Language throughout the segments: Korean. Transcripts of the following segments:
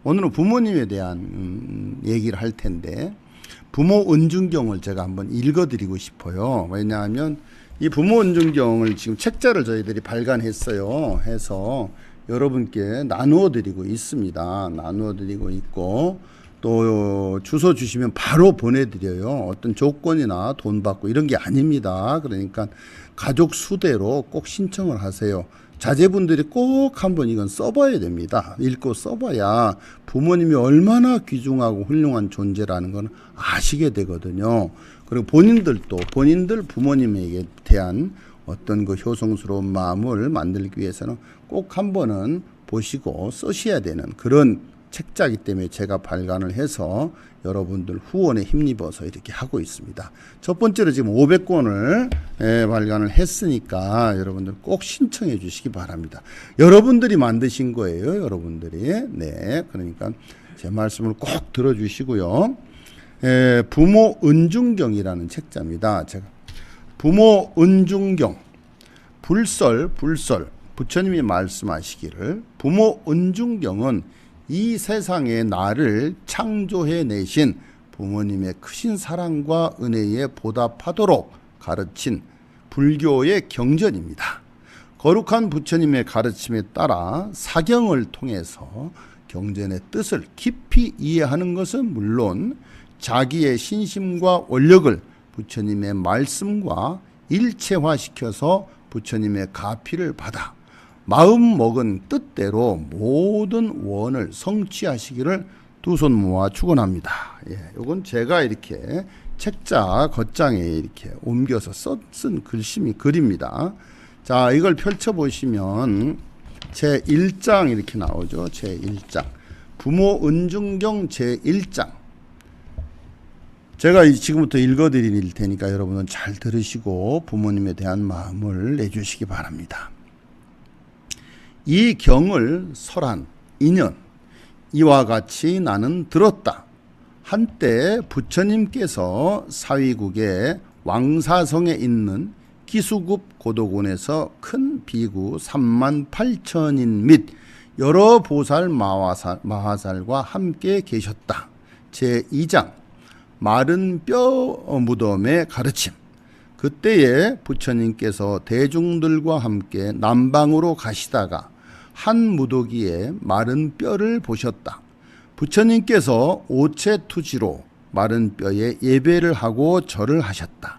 오늘은 부모님에 대한 얘기를 할 텐데, 부모 은중경을 제가 한번 읽어드리고 싶어요. 왜냐하면 이 부모 은중경을 지금 책자를 저희들이 발간했어요. 해서 여러분께 나누어 드리고 있습니다. 나누어 드리고 있고, 또 주소 주시면 바로 보내드려요. 어떤 조건이나 돈 받고 이런 게 아닙니다. 그러니까 가족 수대로 꼭 신청을 하세요. 자제분들이 꼭 한번 이건 써봐야 됩니다. 읽고 써봐야 부모님이 얼마나 귀중하고 훌륭한 존재라는 건 아시게 되거든요. 그리고 본인들 부모님에게 대한 어떤 그 효성스러운 마음을 만들기 위해서는 꼭 한번은 보시고 쓰셔야 되는 그런 책자이기 때문에 제가 발간을 해서 여러분들 후원에 힘입어서 이렇게 하고 있습니다. 첫 번째로 지금 500권을 발간을 했으니까 여러분들 꼭 신청해 주시기 바랍니다. 여러분들이 만드신 거예요. 여러분들이. 네. 그러니까 제 말씀을 꼭 들어주시고요. 부모 은중경이라는 책자입니다. 제가 부모 은중경 불설 부처님이 말씀하시기를 부모 은중경은 이 세상에 나를 창조해 내신 부모님의 크신 사랑과 은혜에 보답하도록 가르친 불교의 경전입니다. 거룩한 부처님의 가르침에 따라 사경을 통해서 경전의 뜻을 깊이 이해하는 것은 물론 자기의 신심과 원력을 부처님의 말씀과 일체화시켜서 부처님의 가피를 받아 마음 먹은 뜻대로 모든 원을 성취하시기를 두 손 모아 축원합니다. 이건 제가 이렇게 책자 겉장에 이렇게 옮겨서 쓴 글입니다. 자, 이걸 펼쳐 보시면 제 1장 이렇게 나오죠. 제 1장 부모 은중경 제 1장. 제가 지금부터 읽어드릴 테니까 여러분은 잘 들으시고 부모님에 대한 마음을 내주시기 바랍니다. 이 경을 설한 인연 이와 같이 나는 들었다. 한때 부처님께서 사위국의 왕사성에 있는 기수급 고도군에서 큰 비구 38,000인 및 여러 보살 마하살과 함께 계셨다. 제2장 마른 뼈 무덤의 가르침. 그때에 부처님께서 대중들과 함께 남방으로 가시다가 한 무더기에 마른 뼈를 보셨다. 부처님께서 오체투지로 마른 뼈에 예배를 하고 절을 하셨다.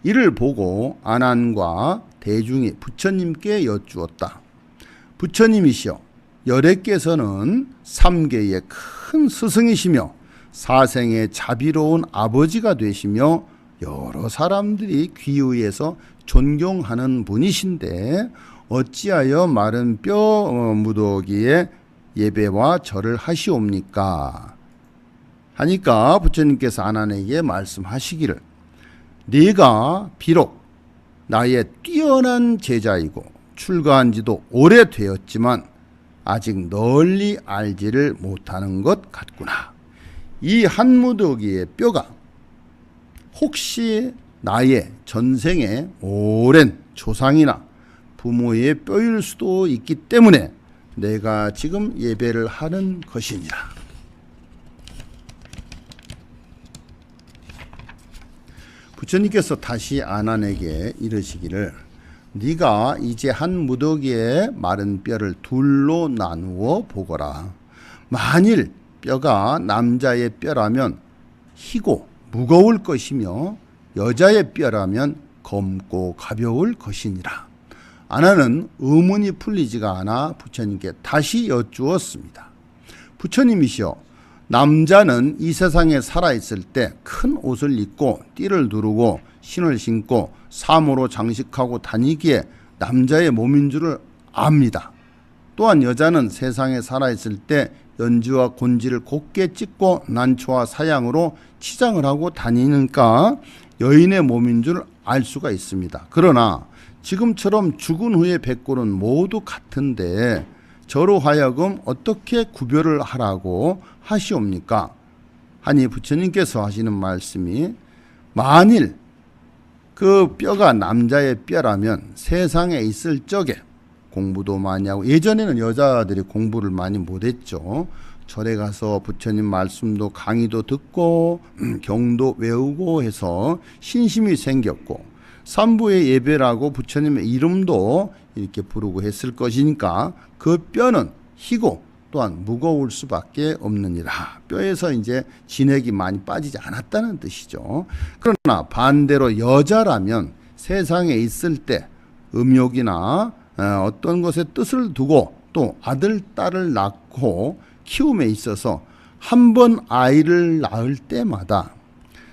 이를 보고 아난과 대중이 부처님께 여쭈었다. 부처님이시여, 열애께서는 삼계의 큰 스승이시며 사생의 자비로운 아버지가 되시며 여러 사람들이 귀의해서 존경하는 분이신데 어찌하여 마른 뼈 무더기에 예배와 절을 하시옵니까? 하니까 부처님께서 아난에게 말씀하시기를 네가 비록 나의 뛰어난 제자이고 출가한 지도 오래되었지만 아직 널리 알지를 못하는 것 같구나. 이 한 무더기의 뼈가 혹시 나의 전생의 오랜 조상이나 부모의 뼈일 수도 있기 때문에 내가 지금 예배를 하는 것이니라. 부처님께서 다시 아난에게 이르시기를 네가 이제 한 무더기의 마른 뼈를 둘로 나누어 보거라. 만일 뼈가 남자의 뼈라면 희고 무거울 것이며 여자의 뼈라면 검고 가벼울 것이니라. 아난은 의문이 풀리지가 않아 부처님께 다시 여쭈었습니다. 부처님이시여, 남자는 이 세상에 살아있을 때 큰 옷을 입고 띠를 두르고 신을 신고 사모로 장식하고 다니기에 남자의 몸인 줄을 압니다. 또한 여자는 세상에 살아있을 때 연지와 곤지를 곱게 찢고 난초와 사양으로 치장을 하고 다니니까 여인의 몸인 줄 알 수가 있습니다. 그러나 지금처럼 죽은 후의 백골은 모두 같은데 저로 하여금 어떻게 구별을 하라고 하시옵니까? 하니 부처님께서 하시는 말씀이 만일 그 뼈가 남자의 뼈라면 세상에 있을 적에 공부도 많이 하고, 예전에는 여자들이 공부를 많이 못했죠. 절에 가서 부처님 말씀도 강의도 듣고 경도 외우고 해서 신심이 생겼고 삼부의 예배를 하고 부처님의 이름도 이렇게 부르고 했을 것이니까 그 뼈는 희고 또한 무거울 수밖에 없느니라. 뼈에서 이제 진액이 많이 빠지지 않았다는 뜻이죠. 그러나 반대로 여자라면 세상에 있을 때 음욕이나 어떤 것에 뜻을 두고 또 아들, 딸을 낳고 키움에 있어서 한 번 아이를 낳을 때마다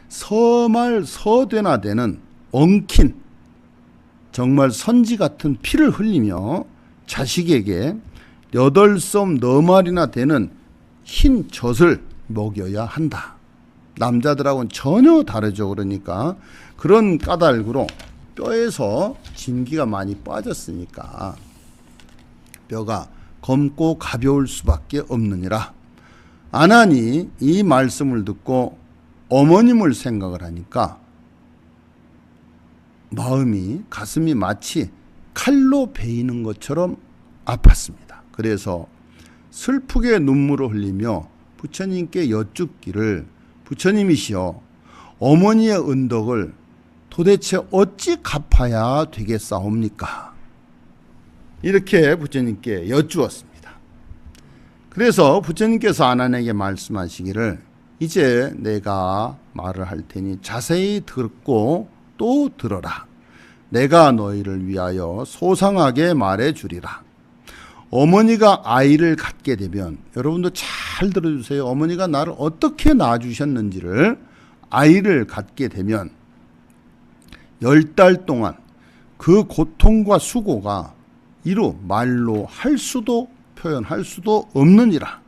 서말 서되나 되는 엉킨 정말 선지 같은 피를 흘리며 자식에게 8썸 4마리나 되는 흰 젖을 먹여야 한다. 남자들하고는 전혀 다르죠. 그러니까 그런 까닭으로 뼈에서 진기가 많이 빠졌으니까 뼈가 검고 가벼울 수밖에 없느니라. 아난이 이 말씀을 듣고 어머님을 생각을 하니까 마음이 가슴이 마치 칼로 베이는 것처럼 아팠습니다. 그래서 슬프게 눈물을 흘리며 부처님께 여쭙기를 부처님이시여 어머니의 은덕을 도대체 어찌 갚아야 되겠사옵니까? 이렇게 부처님께 여쭈었습니다. 그래서 부처님께서 아난에게 말씀하시기를 이제 내가 말을 할 테니 자세히 듣고 또 들어라. 내가 너희를 위하여 소상하게 말해 주리라. 어머니가 아이를 갖게 되면 여러분도 잘 들어주세요. 어머니가 나를 어떻게 낳아주셨는지를 아이를 갖게 되면 10달 동안 그 고통과 수고가 이루 말로 할 수도 표현할 수도 없느니라.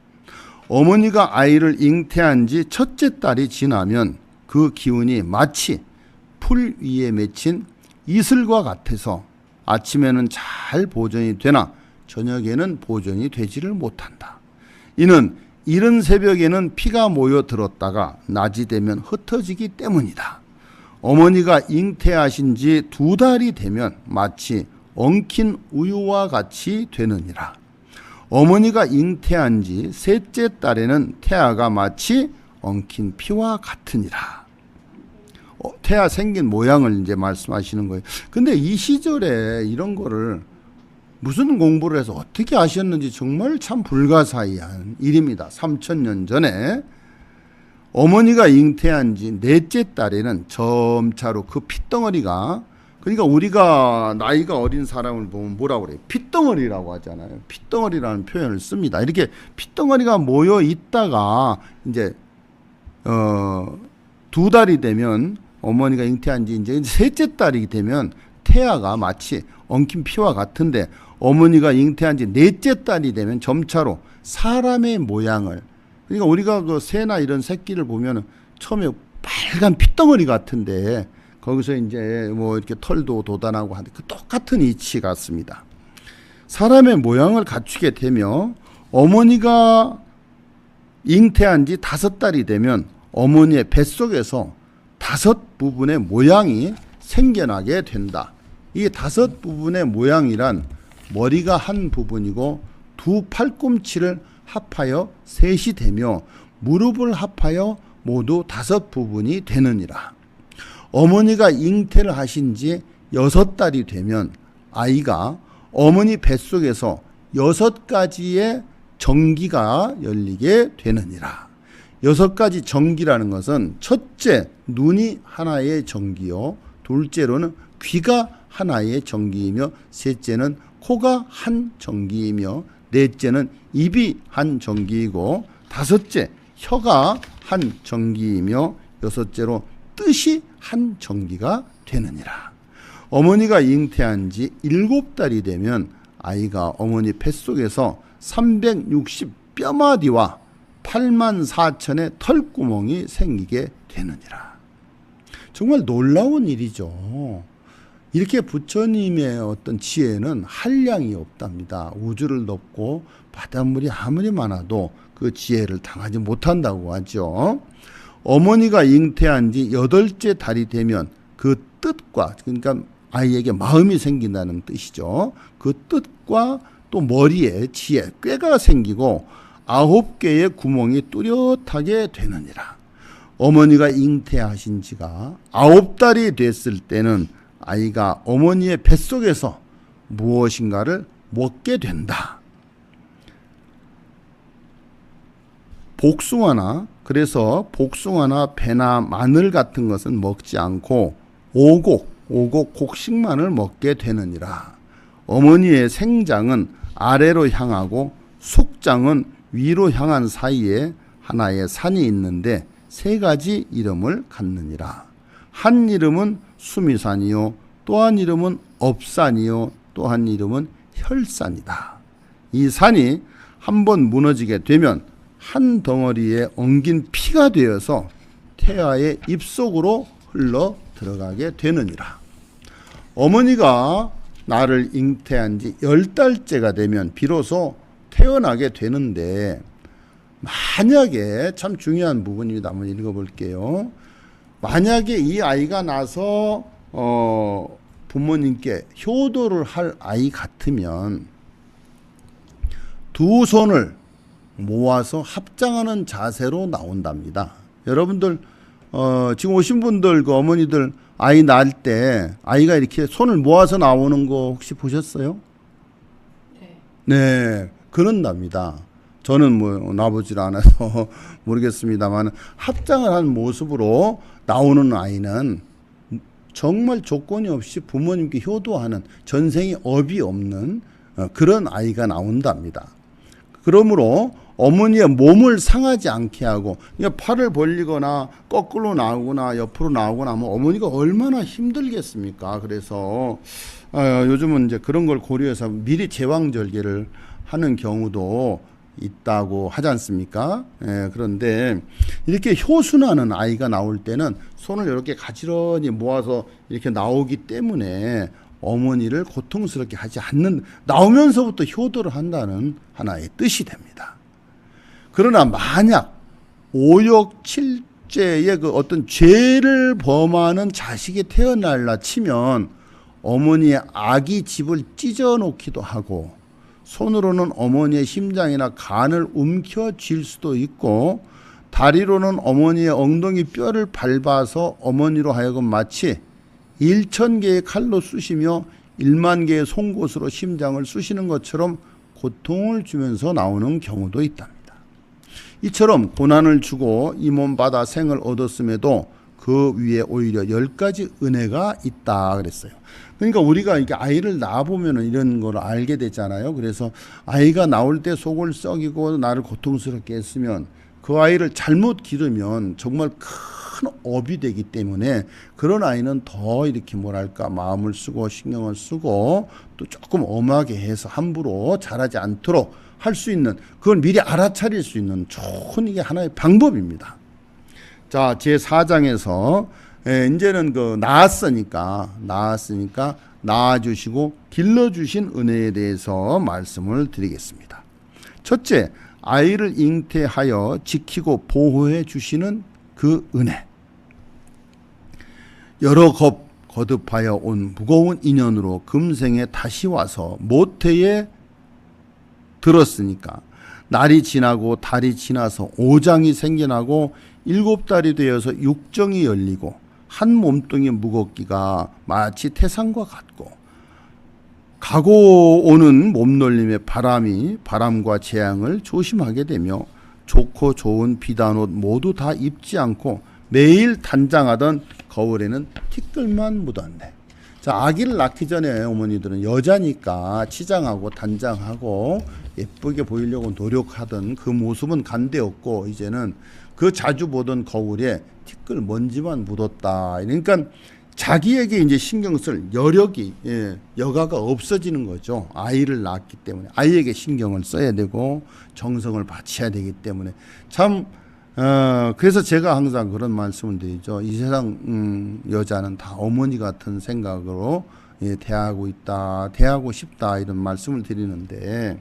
어머니가 아이를 잉태한 지 첫째 달이 지나면 그 기운이 마치 풀 위에 맺힌 이슬과 같아서 아침에는 잘 보존이 되나 저녁에는 보존이 되지를 못한다. 이는 이른 새벽에는 피가 모여 들었다가 낮이 되면 흩어지기 때문이다. 어머니가 잉태하신 지 2달이 되면 마치 엉킨 우유와 같이 되느니라. 어머니가 잉태한 지 셋째 달에는 태아가 마치 엉킨 피와 같으니라. 태아 생긴 모양을 이제 말씀하시는 거예요. 근데 이 시절에 이런 거를 무슨 공부를 해서 어떻게 아셨는지 정말 참 불가사의한 일입니다. 3000년 전에 어머니가 잉태한 지 넷째 달에는 점차로 그 핏덩어리가, 그러니까 우리가 나이가 어린 사람을 보면 뭐라고 그래요? 핏덩어리라고 하잖아요. 핏덩어리라는 표현을 씁니다. 이렇게 핏덩어리가 모여 있다가 이제 2달이 되면 어머니가 잉태한 지 이제 셋째 달이 되면 태아가 마치 엉킨 피와 같은데 어머니가 잉태한 지 넷째 달이 되면 점차로 사람의 모양을, 그러니까 우리가 그 새나 이런 새끼를 보면 처음에 빨간 핏덩어리 같은데 거기서 이제 뭐 이렇게 털도 돋아나고 하는데 그 똑같은 이치 같습니다. 사람의 모양을 갖추게 되며 어머니가 잉태한 지 5달이 되면 어머니의 뱃속에서 5부분의 모양이 생겨나게 된다. 이 5부분의 모양이란 머리가 한 부분이고 두 팔꿈치를 합하여 셋이 되며 무릎을 합하여 모두 5부분이 되느니라. 어머니가 잉태를 하신 지 6달이 되면 아이가 어머니 뱃속에서 6가지의 정기가 열리게 되느니라. 6가지 정기라는 것은 첫째, 눈이 하나의 정기요, 둘째로는 귀가 하나의 정기이며, 셋째는 코가 한 정기이며, 넷째는 입이 한 정기이고, 다섯째 혀가 한 정기이며, 여섯째로 뜻이 한 정기가 되느니라. 어머니가 잉태한 지 7달이 되면 아이가 어머니 뱃속에서 360뼈마디와 84,000의 털구멍이 생기게 되느니라. 정말 놀라운 일이죠. 이렇게 부처님의 어떤 지혜는 한량이 없답니다. 우주를 덮고 바닷물이 아무리 많아도 그 지혜를 당하지 못한다고 하죠. 어머니가 잉태한 지 8째 달이 되면 그 뜻과, 그러니까 아이에게 마음이 생긴다는 뜻이죠. 그 뜻과 또 머리에 지혜, 꾀가 생기고 9개의 구멍이 뚜렷하게 되느니라. 어머니가 잉태하신 지가 9달이 됐을 때는 아이가 어머니의 뱃속에서 무엇인가를 먹게 된다. 그래서 복숭아나 배나 마늘 같은 것은 먹지 않고 오곡 곡식만을 먹게 되느니라. 어머니의 생장은 아래로 향하고 숙장은 위로 향한 사이에 하나의 산이 있는데 3가지 이름을 갖느니라. 한 이름은 수미산이요, 또 한 이름은 업산이요, 또 한 이름은 혈산이다. 이 산이 한번 무너지게 되면 한 덩어리에 엉긴 피가 되어서 태아의 입속으로 흘러 들어가게 되느니라. 어머니가 나를 잉태한 지 10달째가 되면 비로소 태어나게 되는데, 만약에 참 중요한 부분입니다. 한번 읽어볼게요. 만약에 이 아이가 나서 부모님께 효도를 할 아이 같으면 두 손을 모아서 합장하는 자세로 나온답니다. 여러분들 지금 오신 분들, 그 어머니들 아이 낳을 때 아이가 이렇게 손을 모아서 나오는 거 혹시 보셨어요? 네, 그런답니다. 저는 뭐 나보질 않아서 모르겠습니다만, 합장을 한 모습으로 나오는 아이는 정말 조건이 없이 부모님께 효도하는, 전생에 업이 없는 그런 아이가 나온답니다. 그러므로 어머니의 몸을 상하지 않게 하고, 팔을 벌리거나 거꾸로 나오거나 옆으로 나오거나 하면 어머니가 얼마나 힘들겠습니까? 그래서 요즘은 이제 그런 걸 고려해서 미리 제왕절개를 하는 경우도 있다고 하지 않습니까? 그런데 이렇게 효순하는 아이가 나올 때는 손을 이렇게 가지런히 모아서 이렇게 나오기 때문에 어머니를 고통스럽게 하지 않는, 나오면서부터 효도를 한다는 하나의 뜻이 됩니다. 그러나 만약 5억 7죄의 그 어떤 죄를 범하는 자식이 태어날라 치면 어머니의 아기 집을 찢어 놓기도 하고, 손으로는 어머니의 심장이나 간을 움켜쥘 수도 있고, 다리로는 어머니의 엉덩이 뼈를 밟아서 어머니로 하여금 마치 1000개의 칼로 쑤시며 1만 개의 송곳으로 심장을 쑤시는 것처럼 고통을 주면서 나오는 경우도 있답니다. 이처럼 고난을 주고 이 몸 받아 생을 얻었음에도 그 위에 오히려 10가지 은혜가 있다 그랬어요. 그러니까 우리가 이렇게 아이를 낳아보면 이런 걸 알게 되잖아요. 그래서 아이가 나올 때 속을 썩이고 나를 고통스럽게 했으면 그 아이를 잘못 기르면 정말 큰 업이 되기 때문에 그런 아이는 더 이렇게 뭐랄까 마음을 쓰고 신경을 쓰고 또 조금 엄하게 해서 함부로 자라지 않도록 할 수 있는, 그걸 미리 알아차릴 수 있는 좋은 이게 하나의 방법입니다. 자, 제4장에서 이제는 그 낳았으니까 낳아주시고 길러주신 은혜에 대해서 말씀을 드리겠습니다. 첫째, 아이를 잉태하여 지키고 보호해 주시는 그 은혜. 여러 거듭하여 온 무거운 인연으로 금생에 다시 와서 모태에 들었으니까 날이 지나고 달이 지나서 오장이 생겨나고 7달이 되어서 육정이 열리고 한 몸뚱이 무겁기가 마치 태산과 같고, 가고 오는 몸놀림의 바람과 재앙을 조심하게 되며 좋고 좋은 비단옷 모두 다 입지 않고 매일 단장하던 거울에는 티끌만 묻었네. 자, 아기를 낳기 전에 어머니들은 여자니까 치장하고 단장하고 예쁘게 보이려고 노력하던 그 모습은 간대없고, 이제는 그 자주 보던 거울에 티끌 먼지만 묻었다. 그러니까 자기에게 이제 신경 쓸 여력이, 여가가 없어지는 거죠. 아이를 낳았기 때문에 아이에게 신경을 써야 되고 정성을 바쳐야 되기 때문에 참 그래서 제가 항상 그런 말씀을 드리죠. 이 세상 여자는 다 어머니 같은 생각으로 대하고 있다, 대하고 싶다, 이런 말씀을 드리는데,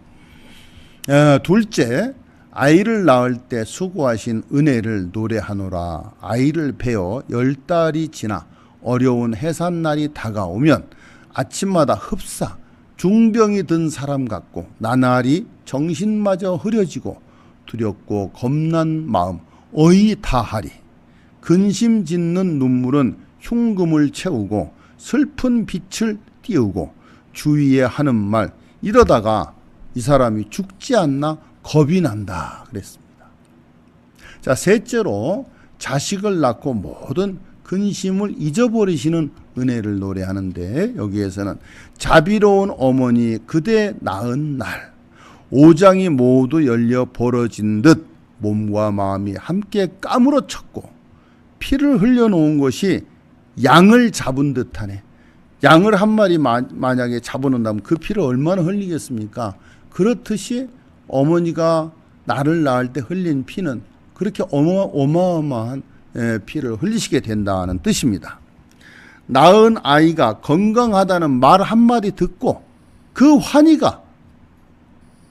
둘째, 아이를 낳을 때 수고하신 은혜를 노래하노라. 아이를 베어 10달이 지나 어려운 해산날이 다가오면 아침마다 흡사 중병이 든 사람 같고 나날이 정신마저 흐려지고 두렵고 겁난 마음 어이 다하리. 근심 짓는 눈물은 흉금을 채우고 슬픈 빛을 띄우고 주위에 하는 말 이러다가 이 사람이 죽지 않나 겁이 난다 그랬습니다. 자, 셋째로 자식을 낳고 모든 근심을 잊어버리시는 은혜를 노래하는데 여기에서는 자비로운 어머니 그대 낳은 날 오장이 모두 열려 벌어진 듯 몸과 마음이 함께 까무러쳤고 피를 흘려놓은 것이 양을 잡은 듯하네. 양을 한 마리 만약에 잡아놓는다면 그 피를 얼마나 흘리겠습니까? 그렇듯이 어머니가 나를 낳을 때 흘린 피는 그렇게 어마어마한 피를 흘리시게 된다는 뜻입니다. 낳은 아이가 건강하다는 말 한마디 듣고 그 환희가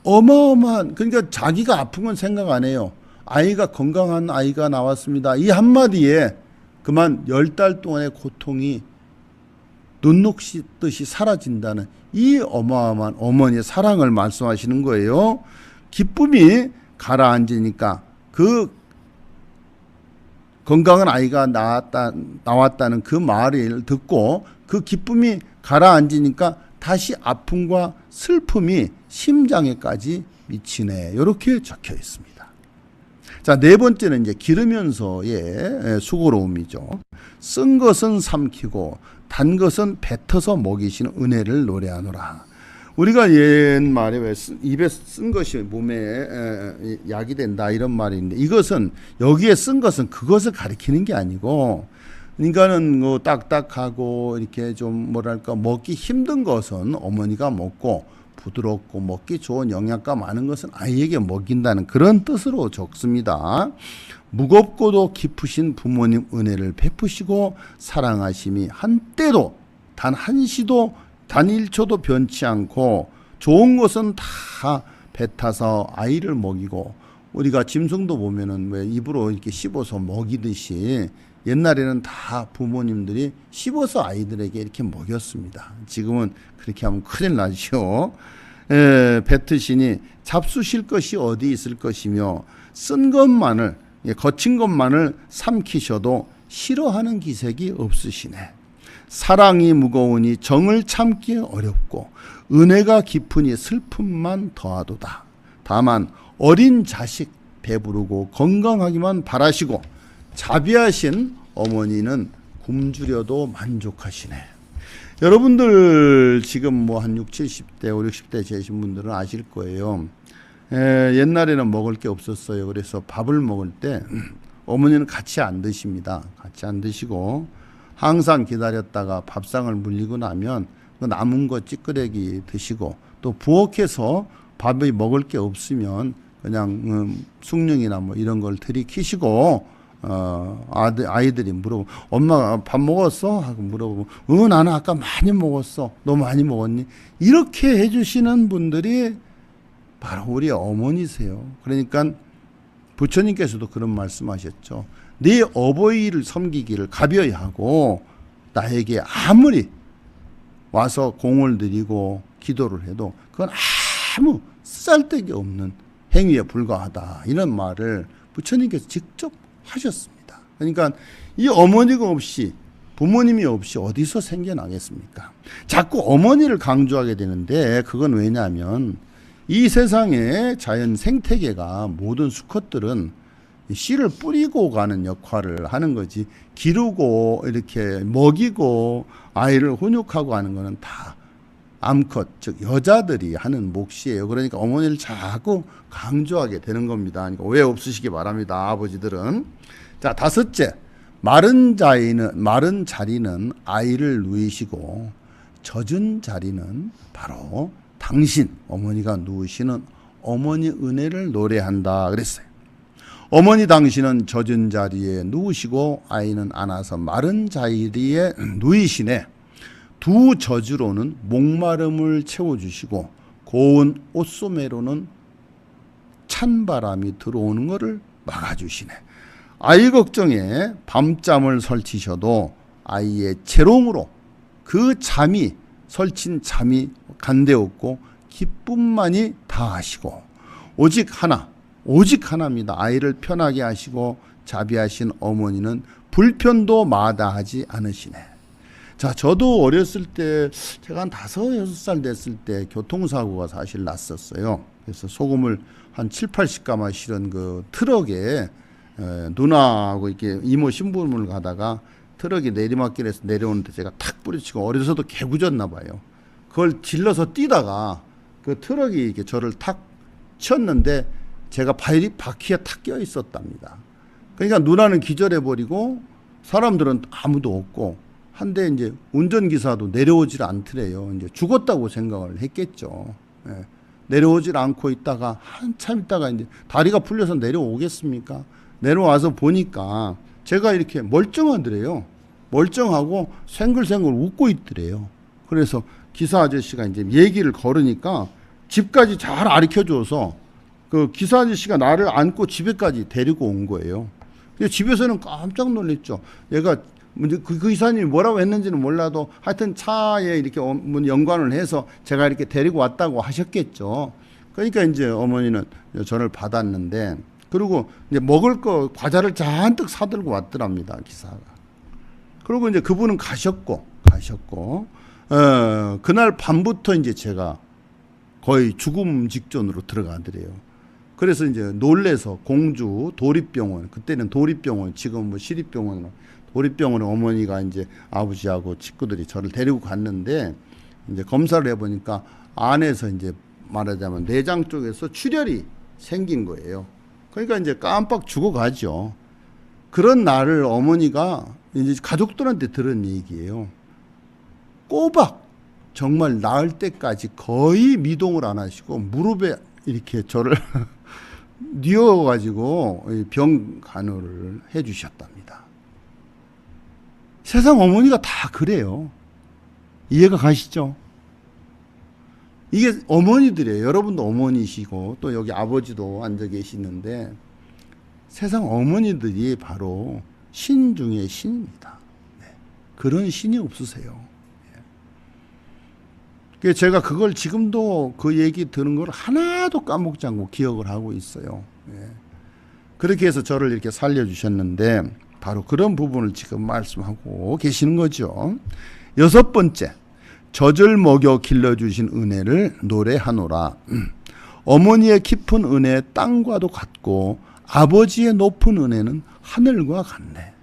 어마어마한, 그러니까 자기가 아픈 건 생각 안 해요. 아이가 건강한 아이가 나왔습니다. 이 한마디에 그만 10달 동안의 고통이 눈 녹듯이 사라진다는 이 어마어마한 어머니의 사랑을 말씀하시는 거예요. 기쁨이 가라앉으니까 그 건강한 아이가 나왔다는 그 말을 듣고 그 기쁨이 가라앉으니까 다시 아픔과 슬픔이 심장에까지 미치네. 이렇게 적혀 있습니다. 자, 네 번째는 이제 기르면서의 수고로움이죠. 쓴 것은 삼키고 단 것은 뱉어서 먹이시는 은혜를 노래하노라. 우리가 옛말에 왜 입에 쓴 것이 몸에 약이 된다 이런 말이 있는데 이것은 여기에 쓴 것은 그것을 가리키는 게 아니고 그러니까는 뭐 딱딱하고 이렇게 좀 뭐랄까 먹기 힘든 것은 어머니가 먹고 부드럽고 먹기 좋은 영양가 많은 것은 아이에게 먹인다는 그런 뜻으로 적습니다. 무겁고도 깊으신 부모님 은혜를 베푸시고 사랑하심이 한때도 단 한시도 단 1초도 변치 않고 좋은 것은 다 뱉어서 아이를 먹이고 우리가 짐승도 보면은 왜 입으로 이렇게 씹어서 먹이듯이 옛날에는 다 부모님들이 씹어서 아이들에게 이렇게 먹였습니다. 지금은 그렇게 하면 큰일 나죠. 뱉으시니 잡수실 것이 어디 있을 것이며 쓴 것만을 거친 것만을 삼키셔도 싫어하는 기색이 없으시네. 사랑이 무거우니 정을 참기 어렵고 은혜가 깊으니 슬픔만 더하도다. 다만 어린 자식 배부르고 건강하기만 바라시고 자비하신 어머니는 굶주려도 만족하시네. 여러분들 지금 뭐 한 60, 70대, 5, 60대 되신 분들은 아실 거예요. 옛날에는 먹을 게 없었어요. 그래서 밥을 먹을 때 어머니는 같이 안 드십니다. 같이 안 드시고 항상 기다렸다가 밥상을 물리고 나면 그 남은 거 찌끄레기 드시고 또 부엌에서 밥이 먹을 게 없으면 그냥 숭늉이나 뭐 이런 걸 들이키시고 아이들이 물어보고 엄마가 밥 먹었어? 하고 물어보고 나는 아까 많이 먹었어. 너 많이 먹었니? 이렇게 해주시는 분들이 바로 우리 어머니세요. 그러니까 부처님께서도 그런 말씀하셨죠. 네 어버이를 섬기기를 가벼이 하고 나에게 아무리 와서 공을 들이고 기도를 해도 그건 아무 쓰잘데기 없는 행위에 불과하다. 이런 말을 부처님께서 직접 하셨습니다. 그러니까 이 어머니가 없이 부모님이 없이 어디서 생겨나겠습니까? 자꾸 어머니를 강조하게 되는데 그건 왜냐하면 이 세상의 자연 생태계가 모든 수컷들은 씨를 뿌리고 가는 역할을 하는 거지 기르고 이렇게 먹이고 아이를 훈육하고 하는 거는 다 암컷 즉 여자들이 하는 몫이에요. 그러니까 어머니를 자꾸 강조하게 되는 겁니다. 그러니까 오해 없으시기 바랍니다. 아버지들은. 자, 다섯째, 마른 자리는 아이를 누이시고 젖은 자리는 바로 당신 어머니가 누우시는 어머니 은혜를 노래한다 그랬어요. 어머니 당신은 젖은 자리에 누우시고 아이는 안아서 마른 자리에 누이시네. 두 젖으로는 목마름을 채워주시고 고운 옷소매로는 찬바람이 들어오는 것을 막아주시네. 아이 걱정에 밤잠을 설치셔도 아이의 재롱으로 그 잠이 설친 잠이 간데없고 기쁨만이 다하시고 오직 하나 오직 하나입니다. 아이를 편하게 하시고 자비하신 어머니는 불편도 마다하지 않으시네. 자, 저도 어렸을 때 제가 한 5-6살 됐을 때 교통사고가 사실 났었어요. 그래서 소금을 한 7-80가마 실은 그 트럭에 누나하고 이렇게 이모 신부름을 가다가 트럭이 내리막길에서 내려오는데 제가 탁 뿌리치고 어려서도 개구졌나 봐요. 그걸 질러서 뛰다가 그 트럭이 이렇게 저를 탁 쳤는데 제가 바퀴에 탁 껴 있었답니다. 그러니까 누나는 기절해버리고 사람들은 아무도 없고 한데 이제 운전기사도 내려오질 않더래요. 이제 죽었다고 생각을 했겠죠. 예. 내려오질 않고 있다가 한참 있다가 이제 다리가 풀려서 내려오겠습니까? 내려와서 보니까 제가 이렇게 멀쩡하더래요. 멀쩡하고 생글생글 웃고 있더래요. 그래서 기사 아저씨가 이제 얘기를 걸으니까 집까지 잘 가르쳐줘서 그 기사 아저씨가 나를 안고 집에까지 데리고 온 거예요. 근데 집에서는 깜짝 놀랐죠. 얘가 그 이사님이 뭐라고 했는지는 몰라도 하여튼 차에 이렇게 연관을 해서 제가 이렇게 데리고 왔다고 하셨겠죠. 그러니까 이제 어머니는 저를 받았는데, 그리고 이제 먹을 거 과자를 잔뜩 사들고 왔더랍니다, 기사가. 그리고 이제 그분은 가셨고 그날 밤부터 이제 제가 거의 죽음 직전으로 들어가더래요. 그래서 이제 놀래서 공주 도립병원, 그때는 도립병원, 지금 뭐 시립병원으로, 도립병원에 어머니가 이제 아버지하고 친구들이 저를 데리고 갔는데, 이제 검사를 해보니까 안에서 이제 말하자면 내장 쪽에서 출혈이 생긴 거예요. 그러니까 이제 깜빡 죽어가죠. 그런 날을 어머니가 이제 가족들한테 들은 얘기예요. 꼬박 정말 나을 때까지 거의 미동을 안 하시고 무릎에 이렇게 저를 뉘어가지고 병 간호를 해주셨답니다. 세상 어머니가 다 그래요. 이해가 가시죠? 이게 어머니들이에요. 여러분도 어머니시고 또 여기 아버지도 앉아 계시는데 세상 어머니들이 바로 신 중에 신입니다. 네. 그런 신이 없으세요. 네. 제가 그걸 지금도 그 얘기 들은 걸 하나도 까먹지 않고 기억을 하고 있어요. 네. 그렇게 해서 저를 이렇게 살려주셨는데 바로 그런 부분을 지금 말씀하고 계시는 거죠. 6번째, 젖을 먹여 길러주신 은혜를 노래하노라. 어머니의 깊은 은혜 땅과도 같고 아버지의 높은 은혜는 하늘과 같네.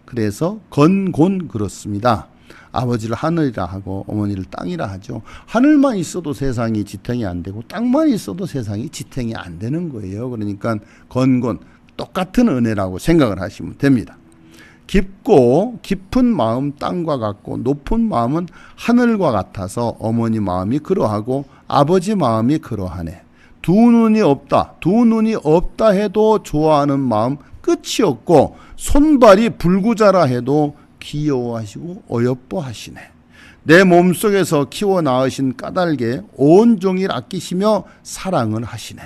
그래서 건곤 그렇습니다. 아버지를 하늘이라 하고 어머니를 땅이라 하죠. 하늘만 있어도 세상이 지탱이 안 되고 땅만 있어도 세상이 지탱이 안 되는 거예요. 그러니까 건곤 똑같은 은혜라고 생각을 하시면 됩니다. 깊고 깊은 마음 땅과 같고 높은 마음은 하늘과 같아서 어머니 마음이 그러하고 아버지 마음이 그러하네. 두 눈이 없다 해도 좋아하는 마음 끝이 없고 손발이 불구자라 해도 귀여워하시고 어여뻐 하시네. 내 몸속에서 키워 낳으신 까닭에 온종일 아끼시며 사랑을 하시네.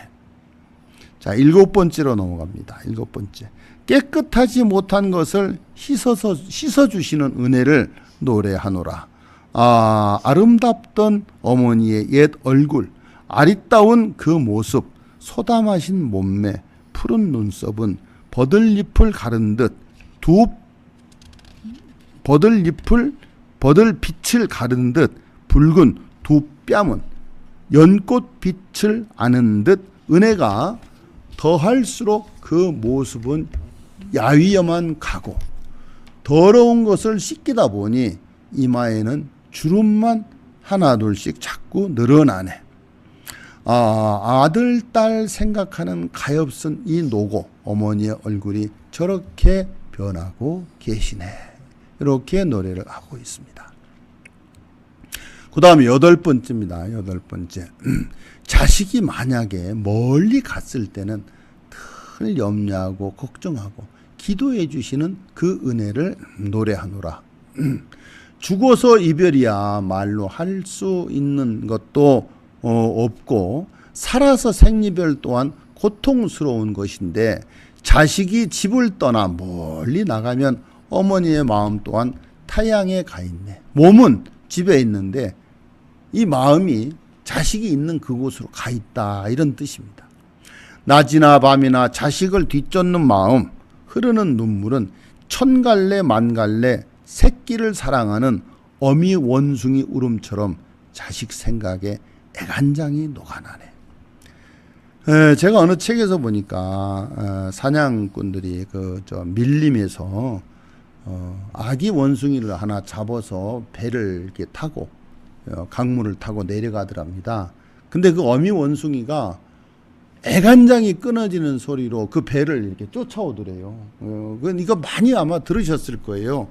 자, 7번째로 넘어갑니다. 7번째. 깨끗하지 못한 것을 씻어주시는 은혜를 노래하노라. 아름답던 어머니의 옛 얼굴, 아리따운 그 모습, 소담하신 몸매, 푸른 눈썹은 버들잎을 가른 듯 버들빛을 가른 듯 붉은 두 뺨은 연꽃빛을 아는 듯 은혜가 더할수록 그 모습은 야위어만 가고 더러운 것을 씻기다 보니 이마에는 주름만 하나둘씩 자꾸 늘어나네. 아들, 딸 생각하는 가엾은 이 노고 어머니의 얼굴이 저렇게 변하고 계시네. 이렇게 노래를 하고 있습니다. 그 다음에 8번째입니다. 8번째. 자식이 만약에 멀리 갔을 때는 늘 염려하고 걱정하고 기도해 주시는 그 은혜를 노래하노라. 죽어서 이별이야 말로 할 수 있는 것도 없고 살아서 생이별 또한 고통스러운 것인데 자식이 집을 떠나 멀리 나가면 어머니의 마음 또한 타향에 가 있네. 몸은 집에 있는데 이 마음이 자식이 있는 그곳으로 가 있다, 이런 뜻입니다. 낮이나 밤이나 자식을 뒤쫓는 마음, 흐르는 눈물은 천갈래 만갈래 새끼를 사랑하는 어미 원숭이 울음처럼 자식 생각에 애간장이 녹아나네. 제가 어느 책에서 보니까 사냥꾼들이 밀림에서 아기 원숭이를 하나 잡아서 배를 이렇게 타고 강물을 타고 내려가더랍니다. 근데 그 어미 원숭이가 애간장이 끊어지는 소리로 그 배를 이렇게 쫓아오더래요. 이거 많이 아마 들으셨을 거예요.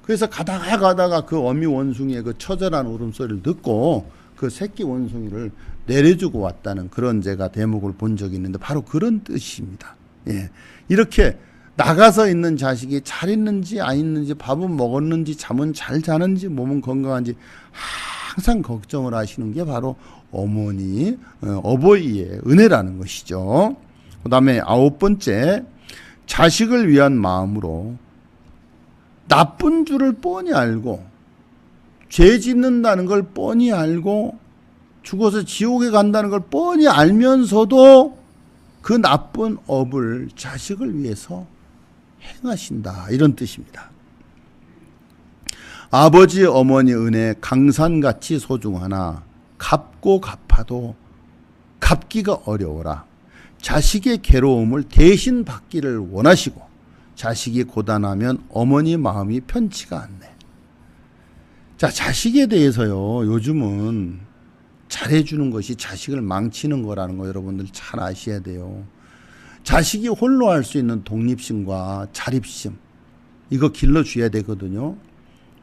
그래서 가다가 그 어미 원숭이의 그 처절한 울음소리를 듣고 그 새끼 원숭이를 내려주고 왔다는 그런 제가 대목을 본 적이 있는데 바로 그런 뜻입니다. 예. 이렇게 나가서 있는 자식이 잘 있는지 안 있는지, 밥은 먹었는지, 잠은 잘 자는지, 몸은 건강한지 항상 걱정을 하시는 게 바로 어머니, 어버이의 은혜라는 것이죠. 그 다음에 9번째, 자식을 위한 마음으로 나쁜 줄을 뻔히 알고 죄 짓는다는 걸 뻔히 알고 죽어서 지옥에 간다는 걸 뻔히 알면서도 그 나쁜 업을 자식을 위해서 행하신다, 이런 뜻입니다. 아버지 어머니 은혜 강산같이 소중하나 갚고 갚아도 갚기가 어려워라. 자식의 괴로움을 대신 받기를 원하시고 자식이 고단하면 어머니 마음이 편치가 않네. 자, 자식에 대해서요, 요즘은 잘해주는 것이 자식을 망치는 거라는 거 여러분들 잘 아셔야 돼요. 자식이 홀로 할 수 있는 독립심과 자립심, 이거 길러줘야 되거든요.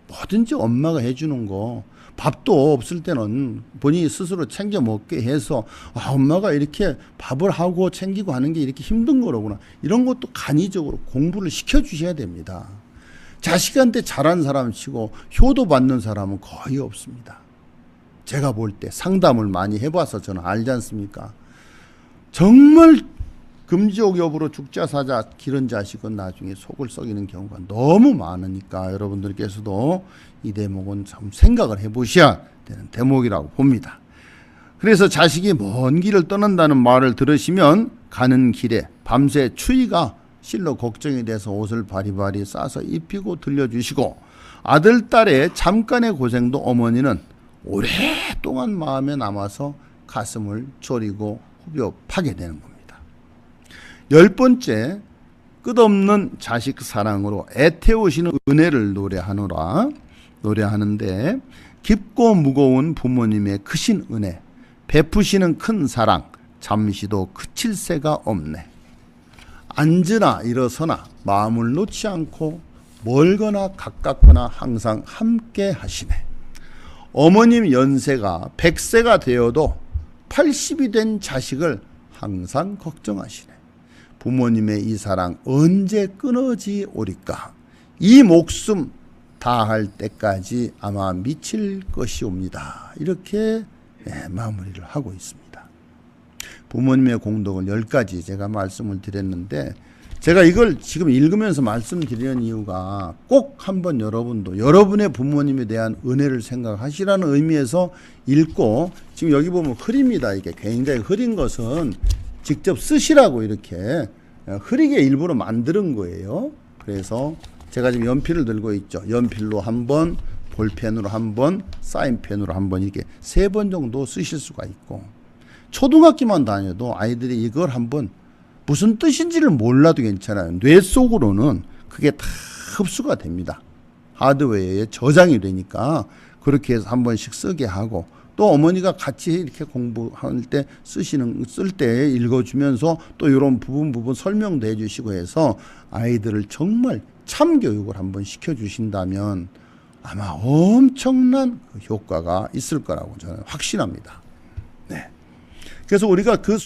뭐든지 엄마가 해주는 거, 밥도 없을 때는 본인이 스스로 챙겨 먹게 해서 엄마가 이렇게 밥을 하고 챙기고 하는 게 이렇게 힘든 거로구나, 이런 것도 간이적으로 공부를 시켜주셔야 됩니다. 자식한테 잘한 사람 치고 효도 받는 사람은 거의 없습니다. 제가 볼 때 상담을 많이 해봐서 저는 알지 않습니까? 정말 금지옥 여부로 죽자 사자 기른 자식은 나중에 속을 썩이는 경우가 너무 많으니까 여러분들께서도 이 대목은 참 생각을 해보셔야 되는 대목이라고 봅니다. 그래서 자식이 먼 길을 떠난다는 말을 들으시면 가는 길에 밤새 추위가 실로 걱정이 돼서 옷을 바리바리 싸서 입히고 들려주시고, 아들 딸의 잠깐의 고생도 어머니는 오랫동안 마음에 남아서 가슴을 졸이고 후벼파게 되는 겁니다. 10번째, 끝없는 자식 사랑으로 애태우시는 은혜를 노래하는데, 깊고 무거운 부모님의 크신 은혜, 베푸시는 큰 사랑, 잠시도 그칠 새가 없네. 앉으나 일어서나 마음을 놓지 않고 멀거나 가깝거나 항상 함께 하시네. 어머님 연세가 100세가 되어도 80이 된 자식을 항상 걱정하시네. 부모님의 이 사랑 언제 끊어지 오리까? 이 목숨 다할 때까지 아마 미칠 것이옵니다. 이렇게 마무리를 하고 있습니다. 부모님의 공덕을 10가지 제가 말씀을 드렸는데, 제가 이걸 지금 읽으면서 말씀드리는 이유가 꼭 한번 여러분도 여러분의 부모님에 대한 은혜를 생각하시라는 의미에서 읽고, 지금 여기 보면 흐립니다. 이게 굉장히 흐린 것은 직접 쓰시라고 이렇게 흐리게 일부러 만드는 거예요. 그래서 제가 지금 연필을 들고 있죠. 연필로 한 번, 볼펜으로 한 번, 사인펜으로 한 번, 이렇게 3번 정도 쓰실 수가 있고, 초등학교만 다녀도 아이들이 이걸 한번 무슨 뜻인지를 몰라도 괜찮아요. 뇌 속으로는 그게 다 흡수가 됩니다. 하드웨어에 저장이 되니까 그렇게 해서 한 번씩 쓰게 하고, 또 어머니가 같이 이렇게 공부할 때 쓸 때 읽어주면서 또 이런 부분 설명도 해주시고 해서 아이들을 정말 참교육을 한번 시켜주신다면 아마 엄청난 효과가 있을 거라고 저는 확신합니다. 네. 그래서 우리가 그